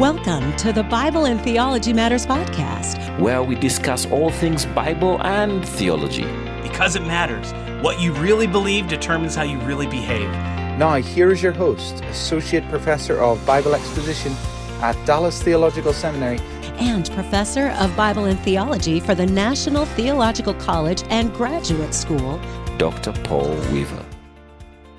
Welcome to the Bible and Theology Matters podcast, where we discuss all things Bible and theology. Because it matters. What you really believe determines how you really behave. Now, here is your host, Associate Professor of Bible Exposition at Dallas Theological Seminary and Professor of Bible and Theology for the National Theological College and Graduate School, Dr. Paul Weaver.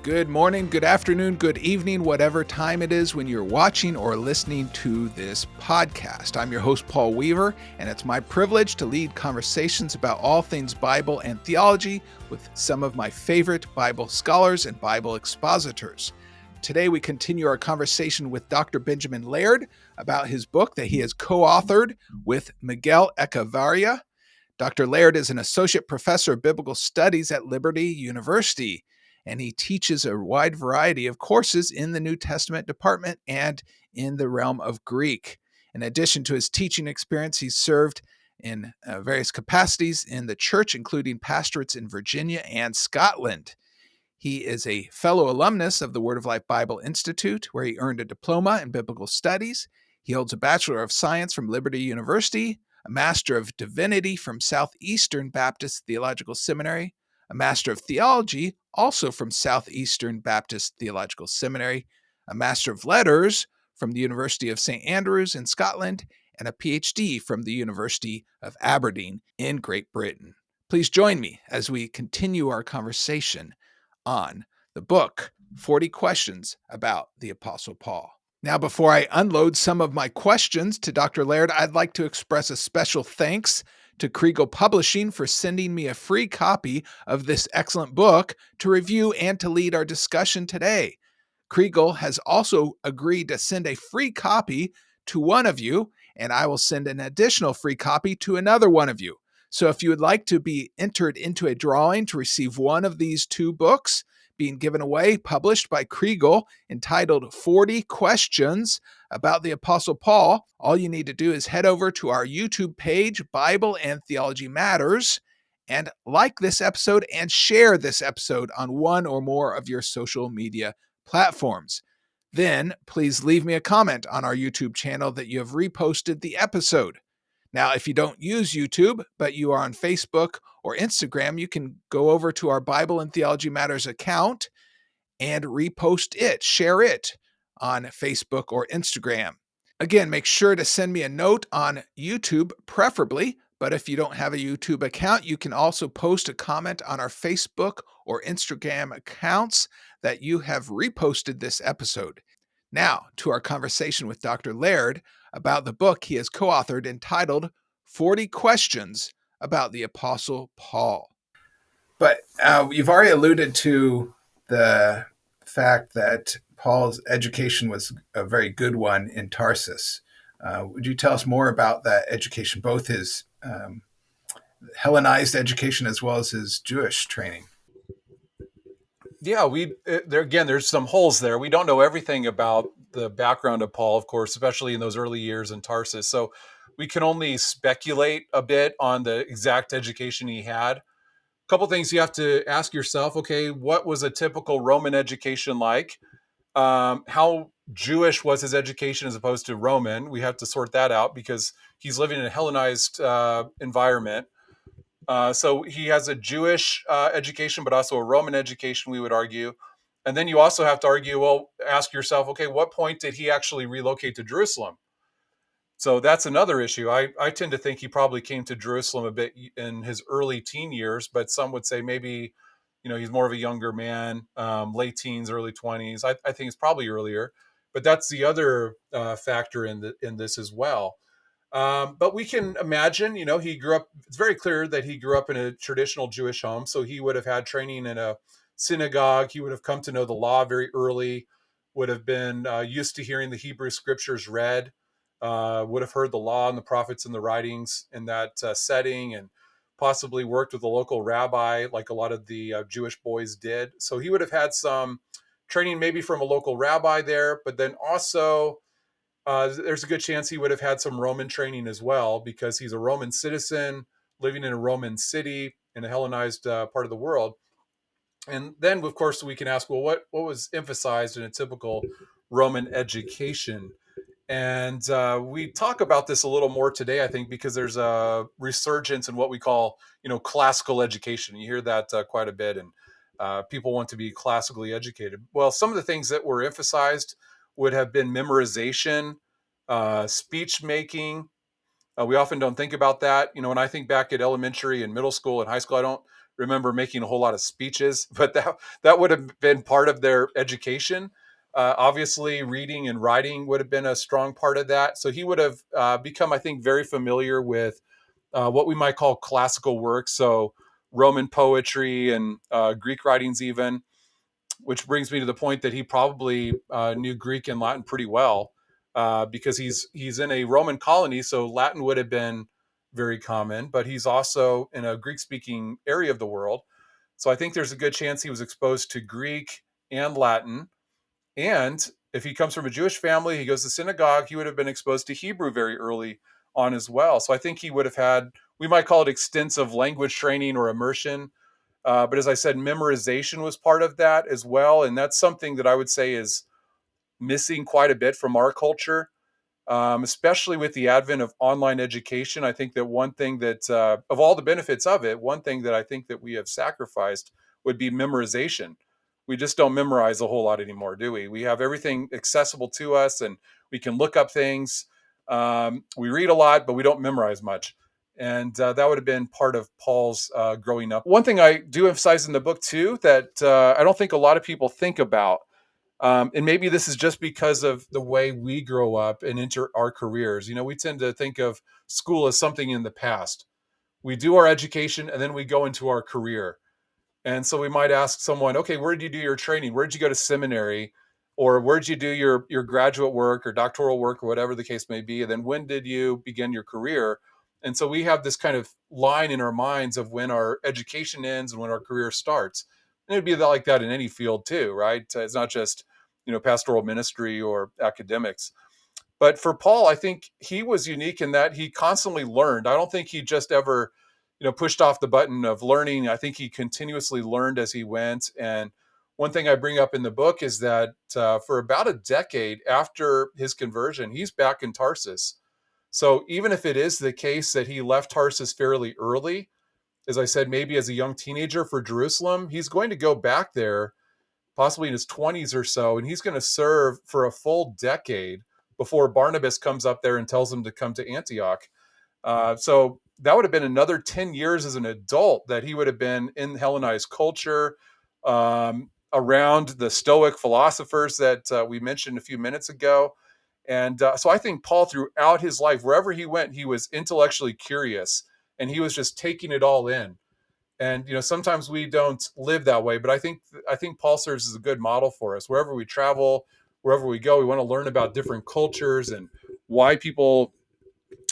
Good morning, good afternoon, good evening, whatever time it is when you're watching or listening to this podcast. I'm your host, Paul Weaver, and it's my privilege to lead conversations about all things Bible and theology with some of my favorite Bible scholars and Bible expositors. Today, we continue our conversation with Dr. Benjamin Laird about his book that he has co-authored with Miguel Echevarria. Dr. Laird is an associate professor of biblical studies at Liberty University, and he teaches a wide variety of courses in the New Testament department and in the realm of Greek. In addition to his teaching experience, he's served in various capacities in the church, including pastorates in Virginia and Scotland. He is a fellow alumnus of the Word of Life Bible Institute, where he earned a diploma in biblical studies. He holds a Bachelor of Science from Liberty University, a Master of Divinity from Southeastern Baptist Theological Seminary, a Master of Theology, also from Southeastern Baptist Theological Seminary, a Master of Letters from the University of St. Andrews in Scotland, and a PhD from the University of Aberdeen in Great Britain. Please join me as we continue our conversation on the book, 40 Questions About the Apostle Paul. Now, before I unload some of my questions to Dr. Laird, I'd like to express a special thanks to Kriegel Publishing for sending me a free copy of this excellent book to review and to lead our discussion today. Kriegel has also agreed to send a free copy to one of you, and I will send an additional free copy to another one of you. So if you would like to be entered into a drawing to receive one of these two books being given away, published by Kriegel, entitled 40 Questions About the Apostle Paul, all you need to do is head over to our YouTube page, Bible and Theology Matters, and like this episode and share this episode on one or more of your social media platforms. Then please leave me a comment on our YouTube channel that you have reposted the episode. Now, if you don't use YouTube, but you are on Facebook or Instagram, you can go over to our Bible and Theology Matters account and repost it, share it on Facebook or Instagram. Again, make sure to send me a note on YouTube, preferably, but if you don't have a YouTube account, you can also post a comment on our Facebook or Instagram accounts that you have reposted this episode. Now, to our conversation with Dr. Laird about the book he has co-authored entitled 40 Questions About the Apostle Paul. But you've already alluded to the fact that Paul's education was a very good one in Tarsus. Would you tell us more about that education, both his Hellenized education as well as his Jewish training? Yeah, there's some holes there. We don't know everything about the background of Paul, of course, especially in those early years in Tarsus. So we can only speculate a bit on the exact education he had. A couple things you have to ask yourself, okay, what was a typical Roman education like? How Jewish was his education as opposed to Roman? We have to sort that out because he's living in a Hellenized environment. So he has a Jewish education, but also a Roman education, we would argue. And then you also have to ask yourself, okay, what point did he actually relocate to Jerusalem? So that's another issue. I tend to think he probably came to Jerusalem a bit in his early teen years, but some would say maybe, he's more of a younger man, late teens, early 20s. I think it's probably earlier, but that's the other factor in this as well. But we can imagine, he grew up, it's very clear that he grew up in a traditional Jewish home. So he would have had training in a synagogue. He would have come to know the law very early, would have been used to hearing the Hebrew scriptures read, would have heard the law and the prophets and the writings in that setting, and possibly worked with a local rabbi like a lot of the Jewish boys did. So he would have had some training maybe from a local rabbi there, but then also there's a good chance he would have had some Roman training as well, because he's a Roman citizen living in a Roman city in a Hellenized part of the world. And then, of course, we can ask, well, what was emphasized in a typical Roman education? And we talk about this a little more today, I think, because there's a resurgence in what we call, classical education. You hear that quite a bit, and people want to be classically educated. Well, some of the things that were emphasized would have been memorization, speech making. We often don't think about that. When I think back at elementary and middle school and high school, I don't remember making a whole lot of speeches, but that would have been part of their education. Obviously, reading and writing would have been a strong part of that. So he would have become, I think, very familiar with what we might call classical works. So Roman poetry and Greek writings, even, which brings me to the point that he probably knew Greek and Latin pretty well because he's in a Roman colony, so Latin would have been very common. But he's also in a Greek-speaking area of the world, so I think there's a good chance he was exposed to Greek and Latin. And if he comes from a Jewish family, he goes to synagogue, he would have been exposed to Hebrew very early on as well. So I think he would have had, we might call it extensive language training or immersion, but as I said, memorization was part of that as well. And that's something that I would say is missing quite a bit from our culture, especially with the advent of online education. I think that one thing that, of all the benefits of it, one thing that I think that we have sacrificed would be memorization. We just don't memorize a whole lot anymore, do we? We have everything accessible to us and we can look up things. We read a lot, but we don't memorize much. And that would have been part of Paul's growing up. One thing I do emphasize in the book, too, that I don't think a lot of people think about, and maybe this is just because of the way we grow up and enter our careers. We tend to think of school as something in the past. We do our education and then we go into our career. And so we might ask someone, okay, where did you do your training? Where did you go to seminary? Or where did you do your graduate work or doctoral work or whatever the case may be? And then when did you begin your career? And so we have this kind of line in our minds of when our education ends and when our career starts. And it'd be like that in any field too, right? It's not just, pastoral ministry or academics. But for Paul, I think he was unique in that he constantly learned. I don't think he just ever, pushed off the button of learning. I think he continuously learned as he went. And one thing I bring up in the book is that for about a decade after his conversion, he's back in Tarsus. So even if it is the case that he left Tarsus fairly early, as I said, maybe as a young teenager for Jerusalem, he's going to go back there possibly in his 20s or so, and he's going to serve for a full decade before Barnabas comes up there and tells him to come to Antioch. So that would have been another 10 years as an adult that he would have been in Hellenized culture, around the Stoic philosophers that we mentioned a few minutes ago. And so I think Paul, throughout his life, wherever he went, he was intellectually curious and he was just taking it all in. And sometimes we don't live that way, but I think Paul serves as a good model for us. Wherever we travel, wherever we go, we want to learn about different cultures and why people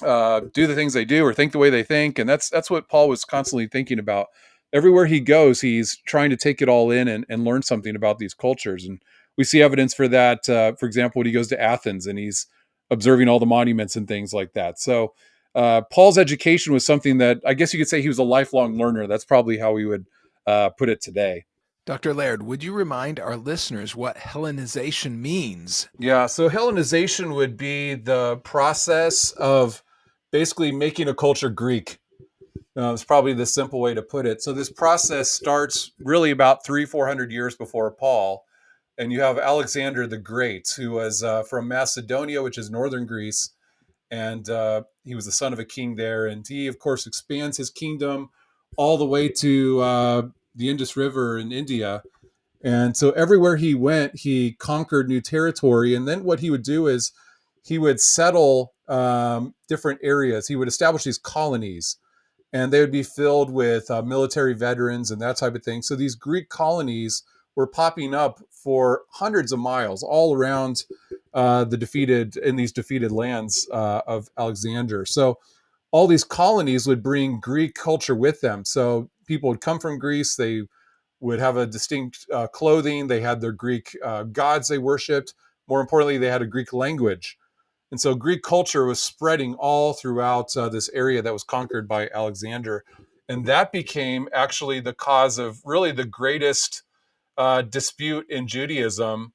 do the things they do or think the way they think. And that's what Paul was constantly thinking about. Everywhere he goes, he's trying to take it all in and learn something about these cultures. And we see evidence for that. For example, when he goes to Athens and he's observing all the monuments and things like that. So Paul's education was something that I guess you could say he was a lifelong learner. That's probably how we would put it today. Dr. Laird, would you remind our listeners what Hellenization means? Yeah, so Hellenization would be the process of basically making a culture Greek. It's probably the simple way to put it. So this process starts really about 300-400 years before Paul. And you have Alexander the Great, who was from Macedonia, which is northern Greece. And he was the son of a king there. And he, of course, expands his kingdom all the way to the Indus River in India. And so everywhere he went, he conquered new territory. And then what he would do is he would settle different areas. He would establish these colonies, and they would be filled with military veterans and that type of thing. So these Greek colonies were popping up for hundreds of miles all around these defeated lands of Alexander. So all these colonies would bring Greek culture with them. So people would come from Greece. They would have a distinct clothing. They had their Greek gods they worshipped. More importantly, they had a Greek language. And so Greek culture was spreading all throughout this area that was conquered by Alexander. And that became actually the cause of really the greatest dispute in Judaism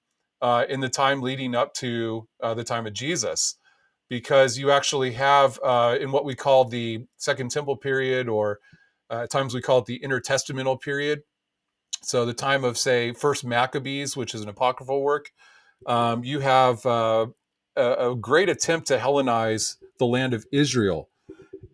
in the time leading up to the time of Jesus, because you actually have in what we call the Second Temple period, or at times we call it the intertestamental period. So the time of, say, First Maccabees, which is an apocryphal work, you have a great attempt to Hellenize the land of Israel,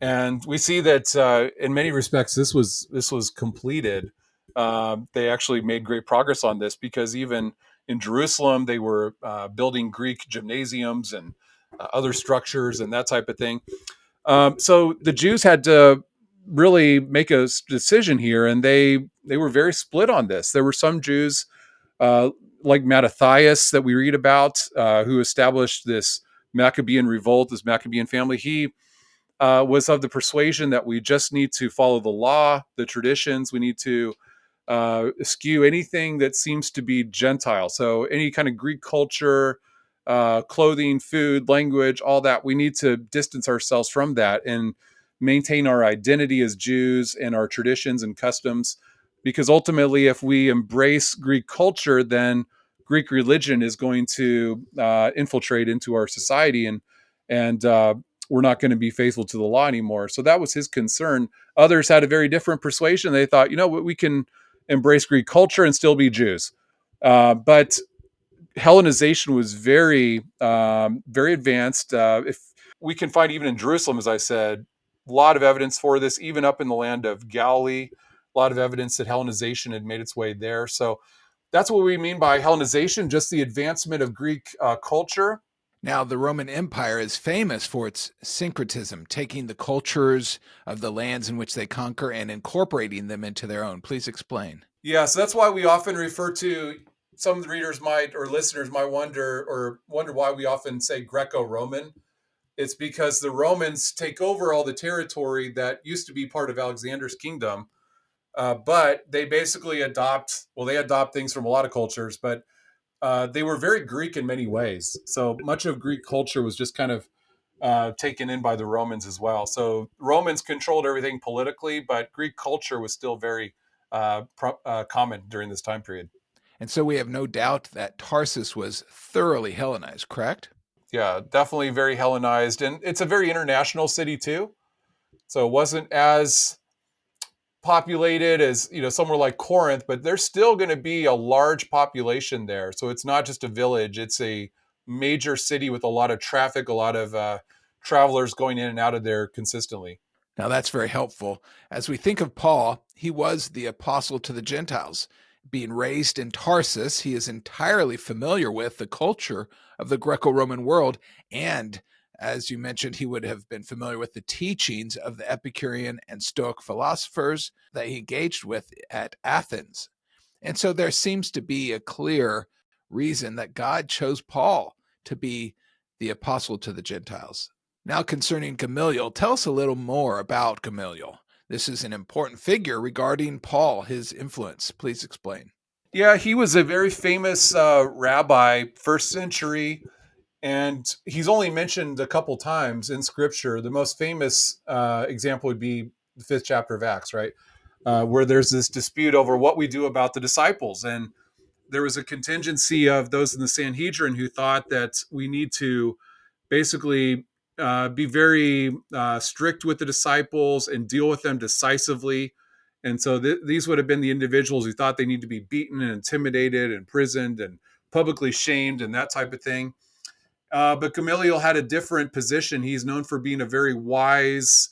and we see that in many respects this was completed. They actually made great progress on this, because even in Jerusalem they were building Greek gymnasiums and other structures and that type of thing. So the Jews had to really make a decision here, and they were very split on this. There were some Jews uh, like Mattathias that we read about, who established this Maccabean revolt, this Maccabean family. He was of the persuasion that we just need to follow the law, the traditions. We need to eschew anything that seems to be Gentile. So any kind of Greek culture, clothing, food, language, all that, we need to distance ourselves from that and maintain our identity as Jews and our traditions and customs. Because ultimately, if we embrace Greek culture, then Greek religion is going to infiltrate into our society, and we're not going to be faithful to the law anymore. So that was his concern. Others had a very different persuasion. They thought, we can embrace Greek culture and still be Jews. But Hellenization was very advanced. If we can find, even in Jerusalem, as I said, a lot of evidence for this, even up in the land of Galilee, a lot of evidence that Hellenization had made its way there. So that's what we mean by Hellenization, just the advancement of Greek culture. Now, the Roman Empire is famous for its syncretism, taking the cultures of the lands in which they conquer and incorporating them into their own. Please explain. Yeah, so that's why we often refer to, some readers might, or listeners might wonder why we often say Greco-Roman. It's because the Romans take over all the territory that used to be part of Alexander's kingdom, but they basically adopt things from a lot of cultures, but they were very Greek in many ways. So much of Greek culture was just kind of taken in by the Romans as well. So Romans controlled everything politically, but Greek culture was still very common during this time period. And so we have no doubt that Tarsus was thoroughly Hellenized, correct? Yeah, definitely very Hellenized. And it's a very international city too. So it wasn't as populated as, somewhere like Corinth, but there's still going to be a large population there. So it's not just a village, it's a major city with a lot of traffic, a lot of travelers going in and out of there consistently. Now, that's very helpful. As we think of Paul, he was the apostle to the Gentiles. Being raised in Tarsus, he is entirely familiar with the culture of the Greco-Roman world. And as you mentioned, he would have been familiar with the teachings of the Epicurean and Stoic philosophers that he engaged with at Athens. And so there seems to be a clear reason that God chose Paul to be the apostle to the Gentiles. Now, concerning Gamaliel, tell us a little more about Gamaliel. This is an important figure regarding Paul, his influence. Please explain. Yeah, he was a very famous rabbi, first century, and he's only mentioned a couple times in Scripture. The most famous example would be the 5th chapter of Acts, right? Where there's this dispute over what we do about the disciples. And there was a contingency of those in the Sanhedrin who thought that we need to basically be very strict with the disciples and deal with them decisively. And so these would have been the individuals who thought they need to be beaten and intimidated, imprisoned, and publicly shamed and that type of thing. But Gamaliel had a different position. He's known for being a very wise,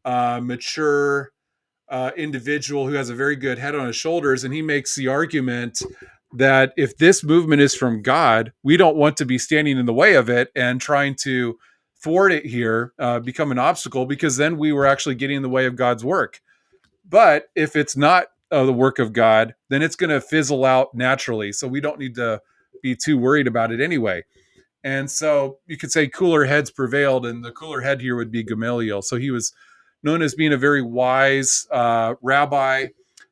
mature individual who has a very good head on his shoulders. And he makes the argument that if this movement is from God, we don't want to be standing in the way of it and trying to thwart it here, become an obstacle, because then we were actually getting in the way of God's work. But if it's not the work of God, then it's going to fizzle out naturally. So we don't need to be too worried about it anyway. And so you could say cooler heads prevailed, and the cooler head here would be Gamaliel. So he was known as being a very wise rabbi.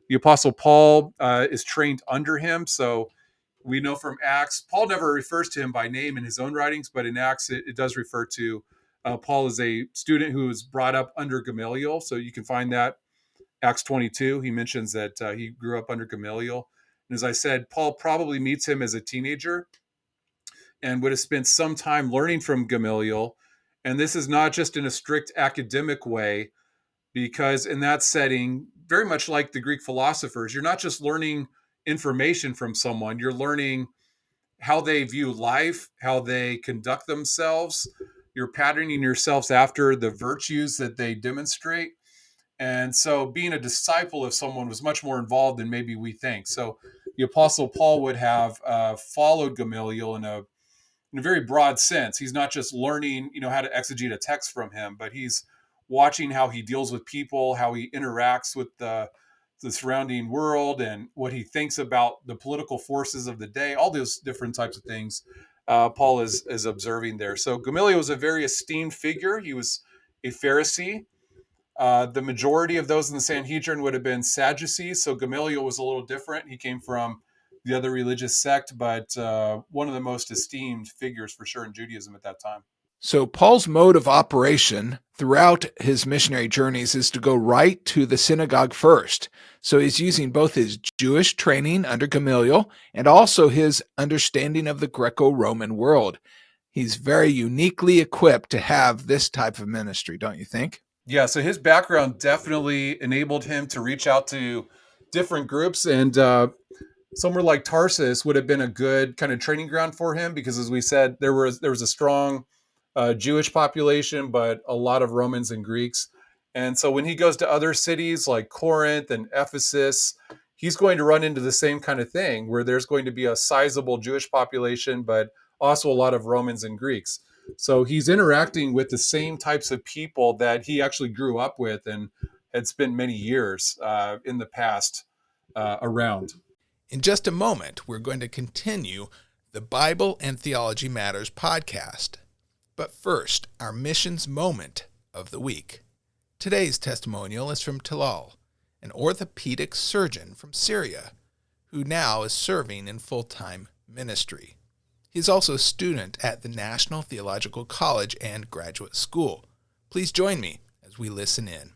The Apostle Paul is trained under him. So we know from Acts, Paul never refers to him by name in his own writings, but in Acts, it does refer to Paul as a student who was brought up under Gamaliel. So you can find that Acts 22. He mentions that he grew up under Gamaliel. And as I said, Paul probably meets him as a teenager. and would have spent some time learning from Gamaliel. And this is not just in a strict academic way, because in that setting, very much like the Greek philosophers, you're not just learning information from someone, you're learning how they view life, how they conduct themselves. You're patterning yourselves after the virtues that they demonstrate. And so being a disciple of someone was much more involved than maybe we think. So the Apostle Paul would have followed Gamaliel in a very broad sense. He's not just learning, how to exegete a text from him, but he's watching how he deals with people, how he interacts with the surrounding world, and what he thinks about the political forces of the day, all those different types of things. Paul is observing there. So Gamaliel was a very esteemed figure. He was a Pharisee. The majority of those in the Sanhedrin would have been Sadducees. So Gamaliel was a little different. He came from the other religious sect, but one of the most esteemed figures for sure in Judaism at that time. So Paul's mode of operation throughout his missionary journeys is to go right to the synagogue first. So he's using both his Jewish training under Gamaliel and also his understanding of the Greco-Roman world. He's very uniquely equipped to have this type of ministry, don't you think? Yeah, so his background definitely enabled him to reach out to different groups, and somewhere like Tarsus would have been a good kind of training ground for him, because, as we said, there was a strong Jewish population, but a lot of Romans and Greeks. And so when he goes to other cities like Corinth and Ephesus, he's going to run into the same kind of thing, where there's going to be a sizable Jewish population, but also a lot of Romans and Greeks. So he's interacting with the same types of people that he actually grew up with and had spent many years in the past around. In just a moment, we're going to continue the Bible and Theology Matters podcast. But first, our missions moment of the week. Today's testimonial is from Talal, an orthopedic surgeon from Syria, who now is serving in full-time ministry. He's also a student at the National Theological College and Graduate School. Please join me as we listen in.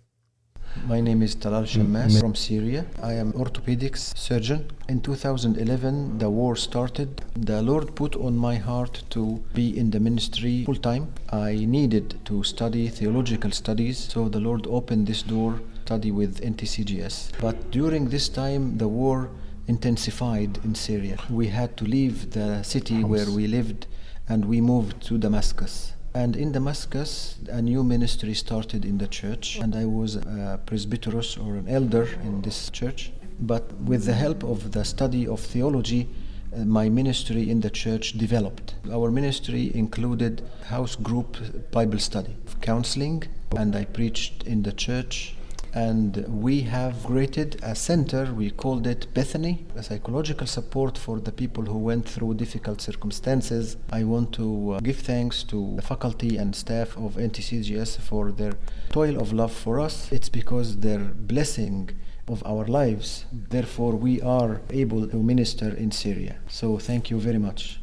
My name is Talal Shammas from Syria. I am orthopedics surgeon. In 2011, the war started. The Lord put on my heart to be in the ministry full time. I needed to study theological studies, so the Lord opened this door, study with NTCGS. But during this time, the war intensified in Syria. We had to leave the city where we lived and we moved to Damascus. And in Damascus, a new ministry started in the church, and I was a presbyteros or an elder in this church. But with the help of the study of theology, my ministry in the church developed. Our ministry included house group Bible study, counseling, and I preached in the church. And we have created a center, we called it Bethany, a psychological support for the people who went through difficult circumstances. I want to give thanks to the faculty and staff of NTCGS for their toil of love for us. It's because their blessing of our lives, therefore we are able to minister in Syria. So thank you very much.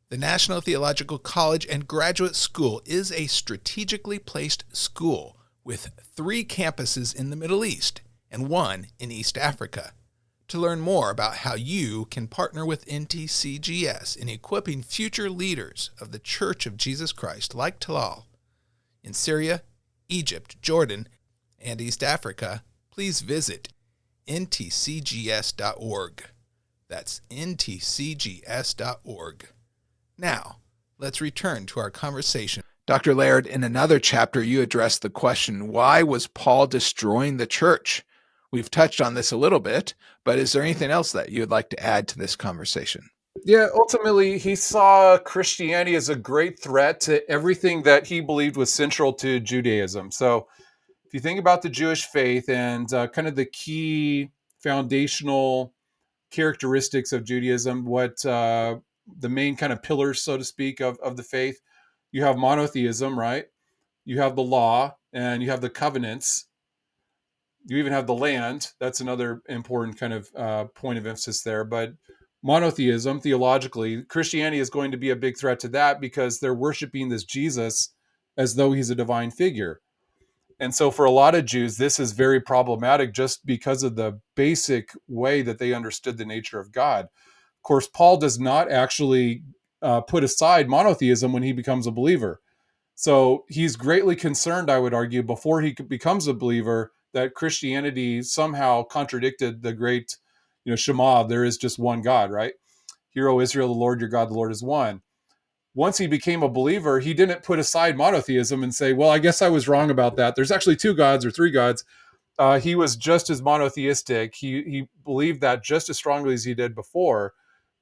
The National Theological College and Graduate School is a strategically placed school with 3 campuses in the Middle East and 1 in East Africa. To learn more about how you can partner with NTCGS in equipping future leaders of the Church of Jesus Christ like Talal in Syria, Egypt, Jordan, and East Africa, please visit ntcgs.org. That's ntcgs.org. Now, let's return to our conversation. Dr. Laird, in another chapter, you addressed the question, why was Paul destroying the church? We've touched on this a little bit, but is there anything else that you would like to add to this conversation? Yeah, ultimately, he saw Christianity as a great threat to everything that he believed was central to Judaism. So if you think about the Jewish faith and kind of the key foundational characteristics of Judaism, what the main kind of pillars, so to speak, of the faith, you have monotheism, right? You have the law, and you have the covenants. You even have the land. That's another important kind of point of emphasis there. But monotheism, theologically, Christianity is going to be a big threat to that, because they're worshiping this Jesus as though he's a divine figure. And so for a lot of Jews, this is very problematic just because of the basic way that they understood the nature of God. Of course, Paul does not actually put aside monotheism when he becomes a believer. So he's greatly concerned, I would argue, before he becomes a believer, that Christianity somehow contradicted the great, Shema, there is just one God, right? Hear, O Israel, the Lord your God, the Lord is one. Once he became a believer, he didn't put aside monotheism and say, well, I guess I was wrong about that. There's actually two gods or three gods. He was just as monotheistic. He believed that just as strongly as he did before,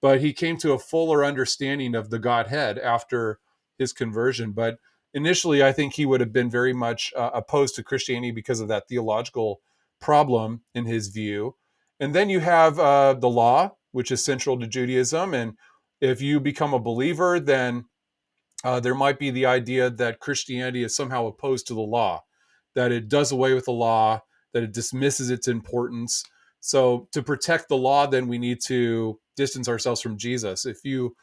but he came to a fuller understanding of the Godhead after his conversion. But initially, I think he would have been very much opposed to Christianity because of that theological problem in his view. And then you have the law, which is central to Judaism. And if you become a believer, then there might be the idea that Christianity is somehow opposed to the law, that it does away with the law, that it dismisses its importance. So to protect the law, then we need to distance ourselves from Jesus. If you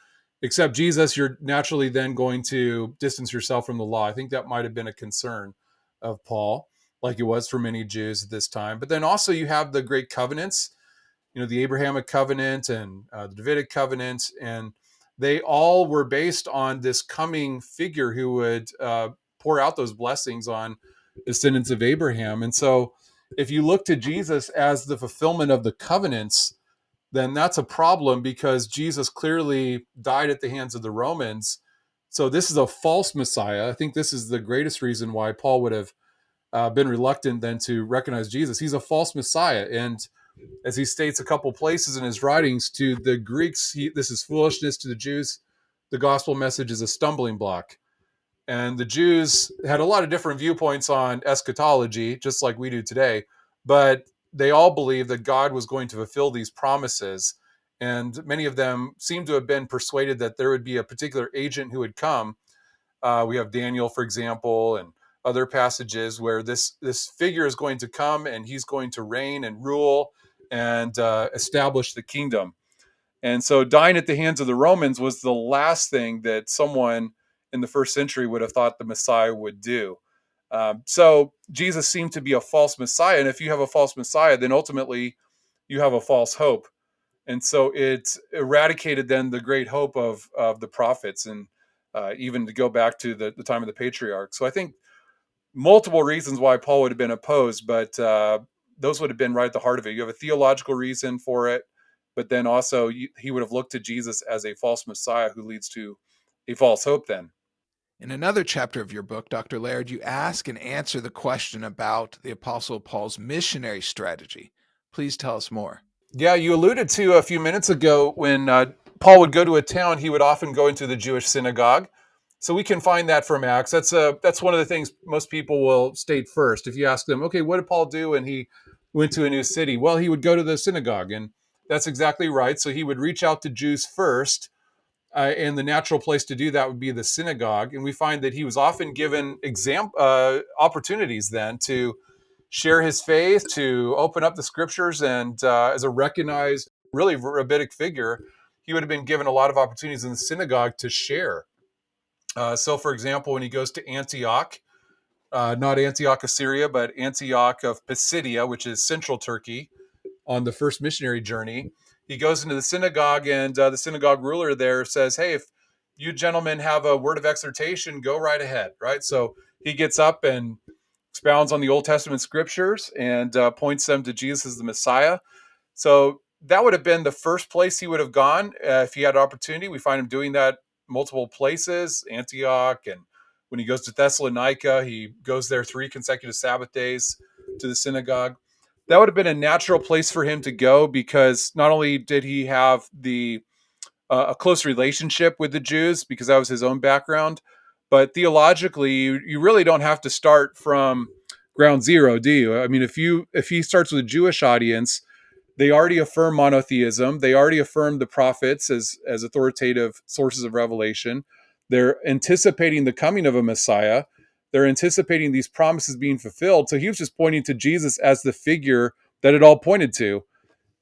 accept Jesus, you're naturally then going to distance yourself from the law. I think that might have been a concern of Paul, like it was for many Jews at this time. But then also you have the great covenants, the Abrahamic covenant and the Davidic covenant, and they all were based on this coming figure who would pour out those blessings on descendants of Abraham. And so if you look to Jesus as the fulfillment of the covenants, then that's a problem, because Jesus clearly died at the hands of the Romans. So this is a false Messiah. I think this is the greatest reason why Paul would have been reluctant then to recognize Jesus. He's a false Messiah. And as he states a couple places in his writings, to the Greeks, this is foolishness. To the Jews, the gospel message is a stumbling block. And the Jews had a lot of different viewpoints on eschatology, just like we do today, but they all believed that God was going to fulfill these promises. And many of them seem to have been persuaded that there would be a particular agent who would come. We have Daniel, for example, and other passages where this figure is going to come and he's going to reign and rule and establish the kingdom. And so dying at the hands of the Romans was the last thing that someone in the first century would have thought the Messiah would do. So Jesus seemed to be a false Messiah. And if you have a false Messiah, then ultimately you have a false hope. And so it eradicated then the great hope of the prophets, and even to go back to the time of the patriarchs. So I think multiple reasons why Paul would have been opposed, but those would have been right at the heart of it. You have a theological reason for it, but then also he would have looked to Jesus as a false Messiah who leads to a false hope then. In another chapter of your book, Dr. Laird, you ask and answer the question about the Apostle Paul's missionary strategy. Please tell us more. Yeah, you alluded to a few minutes ago when Paul would go to a town, he would often go into the Jewish synagogue. So we can find that from Acts. That's one of the things most people will state first. If you ask them, okay, what did Paul do when he went to a new city? Well, he would go to the synagogue, and that's exactly right. So he would reach out to Jews first, and the natural place to do that would be the synagogue. And we find that he was often given opportunities then to share his faith, to open up the scriptures, and as a recognized, really rabbinic figure, he would have been given a lot of opportunities in the synagogue to share. So, for example, when he goes to Antioch, not Antioch of Syria, but Antioch of Pisidia, which is central Turkey, on the first missionary journey, he goes into the synagogue, and the synagogue ruler there says, hey, if you gentlemen have a word of exhortation, go right ahead, right? So he gets up and expounds on the Old Testament scriptures and points them to Jesus as the Messiah. So that would have been the first place he would have gone if he had opportunity. We find him doing that multiple places, Antioch, and when he goes to Thessalonica, he goes there 3 consecutive Sabbath days to the synagogue. That would have been a natural place for him to go, because not only did he have a close relationship with the Jews, because that was his own background, but theologically, you really don't have to start from ground zero, do you? I mean, if he starts with a Jewish audience, they already affirm monotheism. They already affirm the prophets as authoritative sources of revelation. They're anticipating the coming of a Messiah. They're anticipating these promises being fulfilled. So he was just pointing to Jesus as the figure that it all pointed to.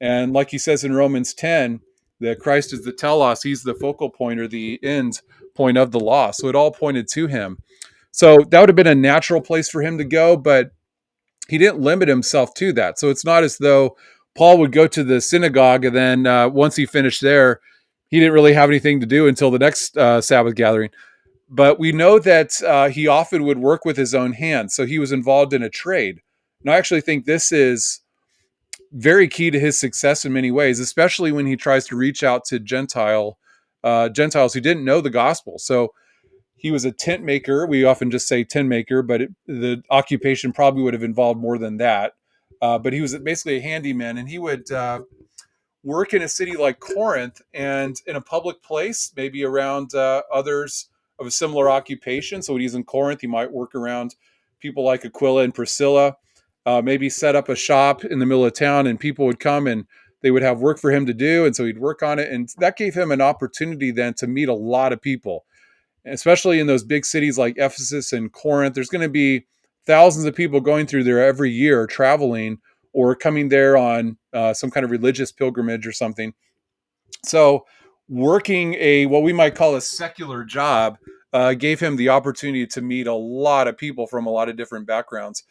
And like he says in Romans 10, that Christ is the telos, he's the focal point or the end point of the law. So it all pointed to him. So that would have been a natural place for him to go, but he didn't limit himself to that. So it's not as though Paul would go to the synagogue and then once he finished there, he didn't really have anything to do until the next Sabbath gathering. But we know that he often would work with his own hands. So he was involved in a trade. And I actually think this is very key to his success in many ways, especially when he tries to reach out to Gentiles who didn't know the gospel. So he was a tent maker. We often just say tent maker, but the occupation probably would have involved more than that. But he was basically a handyman, and he would work in a city like Corinth and in a public place, maybe around others of a similar occupation. So when he's in Corinth, he might work around people like Aquila and Priscilla, maybe set up a shop in the middle of town, and people would come and they would have work for him to do. And so he'd work on it. And that gave him an opportunity then to meet a lot of people, especially in those big cities like Ephesus and Corinth. There's going to be thousands of people going through there every year, traveling or coming there on some kind of religious pilgrimage or something. So working what we might call a secular job gave him the opportunity to meet a lot of people from a lot of different backgrounds.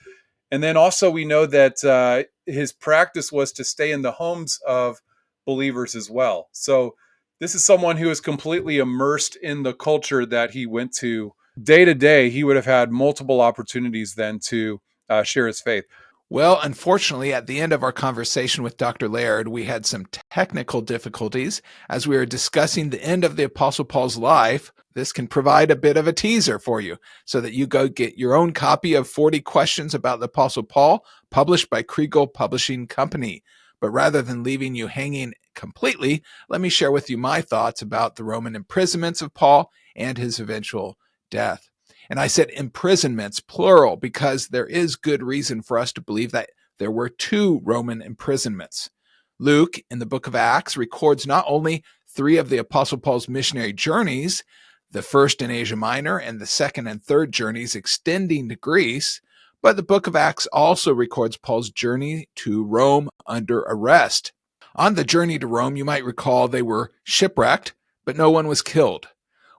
And then also we know that his practice was to stay in the homes of believers as well. So this is someone who is completely immersed in the culture that he went to. Day to day, he would have had multiple opportunities then to share his faith. Well, unfortunately, at the end of our conversation with Dr. Laird, we had some technical difficulties as we were discussing the end of the Apostle Paul's life. This can provide a bit of a teaser for you so that you go get your own copy of 40 Questions About the Apostle Paul, published by Kriegel Publishing Company. But rather than leaving you hanging completely, let me share with you my thoughts about the Roman imprisonments of Paul and his eventual death. And I said imprisonments, plural, because there is good reason for us to believe that there were 2 Roman imprisonments. Luke, in the book of Acts, records not only 3 of the Apostle Paul's missionary journeys, the first in Asia Minor and the second and third journeys extending to Greece, but the book of Acts also records Paul's journey to Rome under arrest. On the journey to Rome, you might recall they were shipwrecked, but no one was killed.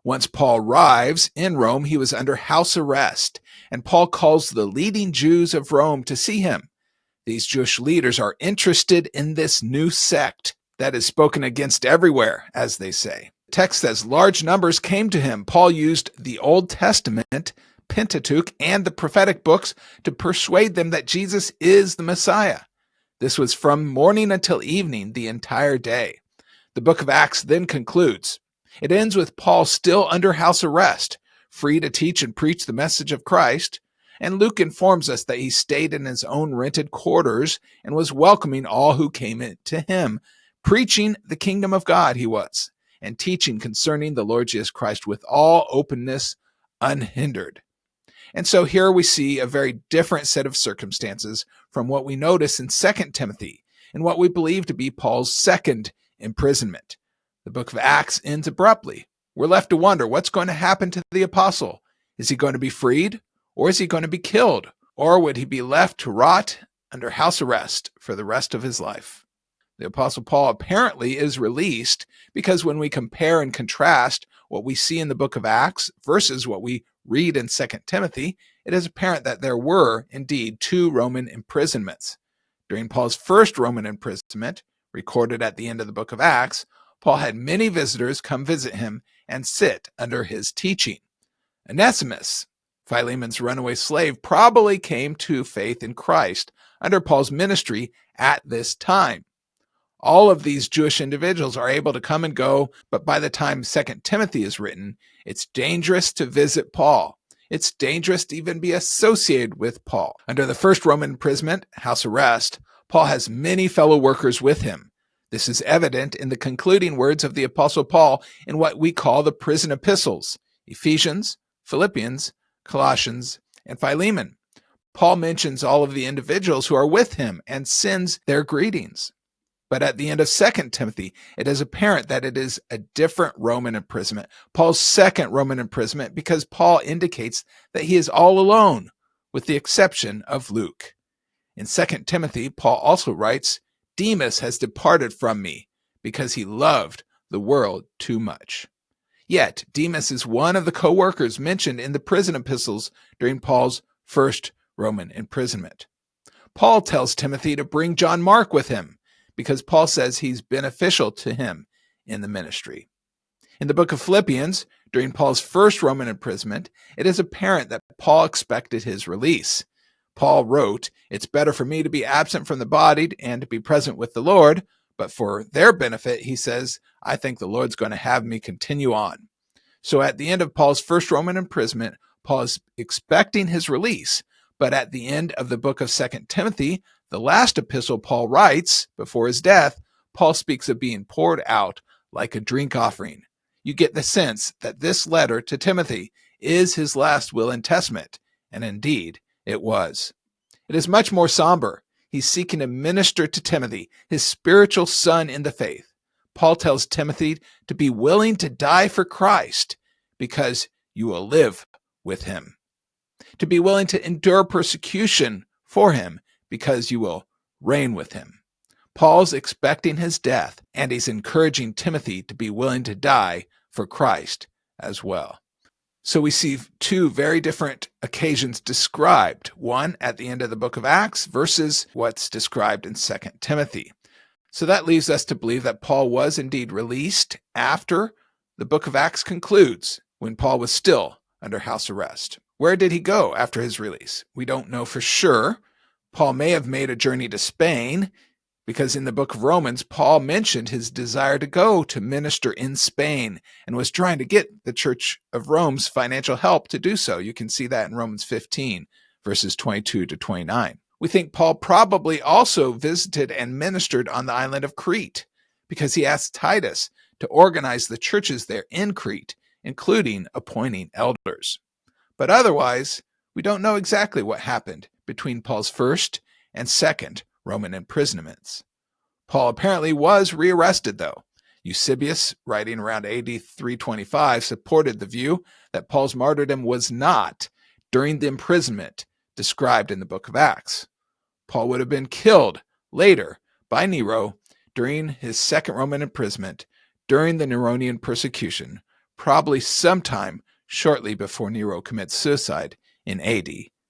Once Paul arrives in Rome, he was under house arrest, and Paul calls the leading Jews of Rome to see him. These Jewish leaders are interested in this new sect that is spoken against everywhere, as they say. The text says large numbers came to him. Paul used the Old Testament, Pentateuch, and the prophetic books to persuade them that Jesus is the Messiah. This was from morning until evening, the entire day. The book of Acts then concludes. It ends with Paul still under house arrest, free to teach and preach the message of Christ, and Luke informs us that he stayed in his own rented quarters and was welcoming all who came to him, preaching the kingdom of God he was, and teaching concerning the Lord Jesus Christ with all openness, unhindered. And so here we see a very different set of circumstances from what we notice in 2 Timothy, and what we believe to be Paul's second imprisonment. The book of Acts ends abruptly. We're left to wonder what's going to happen to the apostle. Is he going to be freed, or is he going to be killed, or would he be left to rot under house arrest for the rest of his life? The apostle Paul apparently is released because when we compare and contrast what we see in the book of Acts versus what we read in 2 Timothy, it is apparent that there were indeed 2 Roman imprisonments. During Paul's first Roman imprisonment, recorded at the end of the book of Acts, Paul had many visitors come visit him and sit under his teaching. Onesimus, Philemon's runaway slave, probably came to faith in Christ under Paul's ministry at this time. All of these Jewish individuals are able to come and go, but by the time 2 Timothy is written, it's dangerous to visit Paul. It's dangerous to even be associated with Paul. Under the first Roman imprisonment, house arrest, Paul has many fellow workers with him. This is evident in the concluding words of the Apostle Paul in what we call the prison epistles, Ephesians, Philippians, Colossians, and Philemon. Paul mentions all of the individuals who are with him and sends their greetings. But at the end of 2 Timothy, it is apparent that it is a different Roman imprisonment, Paul's second Roman imprisonment, because Paul indicates that he is all alone, with the exception of Luke. In 2 Timothy, Paul also writes, Demas has departed from me because he loved the world too much. Yet, Demas is one of the co-workers mentioned in the prison epistles during Paul's first Roman imprisonment. Paul tells Timothy to bring John Mark with him because Paul says he's beneficial to him in the ministry. In the book of Philippians, during Paul's first Roman imprisonment, it is apparent that Paul expected his release. Paul wrote, "It's better for me to be absent from the body and to be present with the Lord," but for their benefit, he says, "I think the Lord's going to have me continue on." So at the end of Paul's first Roman imprisonment, Paul is expecting his release, but at the end of the book of 2 Timothy, the last epistle Paul writes before his death, Paul speaks of being poured out like a drink offering. You get the sense that this letter to Timothy is his last will and testament, and indeed it was. It is much more somber. He's seeking to minister to Timothy, his spiritual son in the faith. Paul tells Timothy to be willing to die for Christ because you will live with him. To be willing to endure persecution for him because you will reign with him. Paul's expecting his death, and he's encouraging Timothy to be willing to die for Christ as well. So we see two very different occasions described, one at the end of the book of Acts versus what's described in 2 Timothy. So that leaves us to believe that Paul was indeed released after the book of Acts concludes, when Paul was still under house arrest. Where did he go after his release? We don't know for sure. Paul may have made a journey to Spain, because in the book of Romans, Paul mentioned his desire to go to minister in Spain and was trying to get the Church of Rome's financial help to do so. You can see that in Romans 15, verses 22 to 29. We think Paul probably also visited and ministered on the island of Crete, because he asked Titus to organize the churches there in Crete, including appointing elders. But otherwise, we don't know exactly what happened between Paul's first and second Roman imprisonments. Paul apparently was rearrested, though. Eusebius, writing around AD 325, supported the view that Paul's martyrdom was not during the imprisonment described in the book of Acts. Paul would have been killed later by Nero during his second Roman imprisonment during the Neronian persecution, probably sometime shortly before Nero commits suicide in AD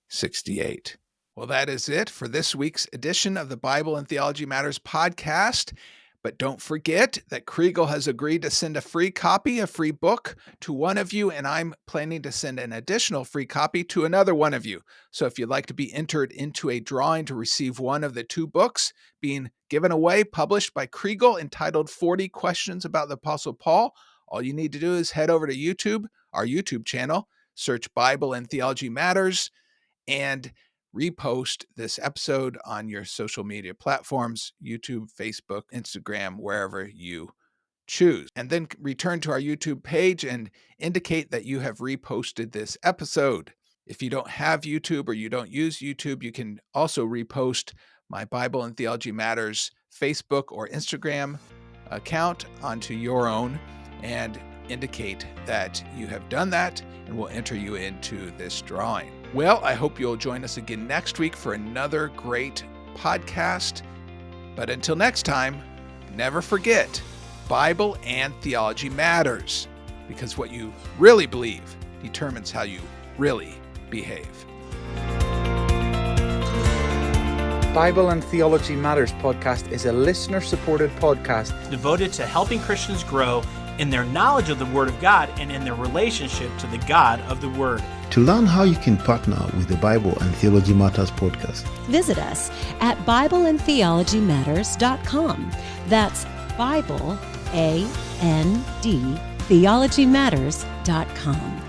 68. Well, that is it for this week's edition of the Bible and Theology Matters podcast. But don't forget that Kriegel has agreed to send a free copy, a free book, to one of you, and I'm planning to send an additional free copy to another one of you. So if you'd like to be entered into a drawing to receive one of the two books being given away, published by Kriegel, entitled 40 Questions About the Apostle Paul, all you need to do is head over to YouTube, our YouTube channel, search Bible and Theology Matters, and repost this episode on your social media platforms, YouTube, Facebook, Instagram, wherever you choose. And then return to our YouTube page and indicate that you have reposted this episode. If you don't have YouTube or you don't use YouTube, you can also repost my Bible and Theology Matters Facebook or Instagram account onto your own and indicate that you have done that, and we'll enter you into this drawing. Well, I hope you'll join us again next week for another great podcast. But until next time, never forget, Bible and theology matters, because what you really believe determines how you really behave. Bible and Theology Matters podcast is a listener-supported podcast devoted to helping Christians grow in their knowledge of the Word of God and in their relationship to the God of the Word. To learn how you can partner with the Bible and Theology Matters podcast, visit us at BibleandTheologyMatters.com. That's Bible, A-N-D, TheologyMatters.com.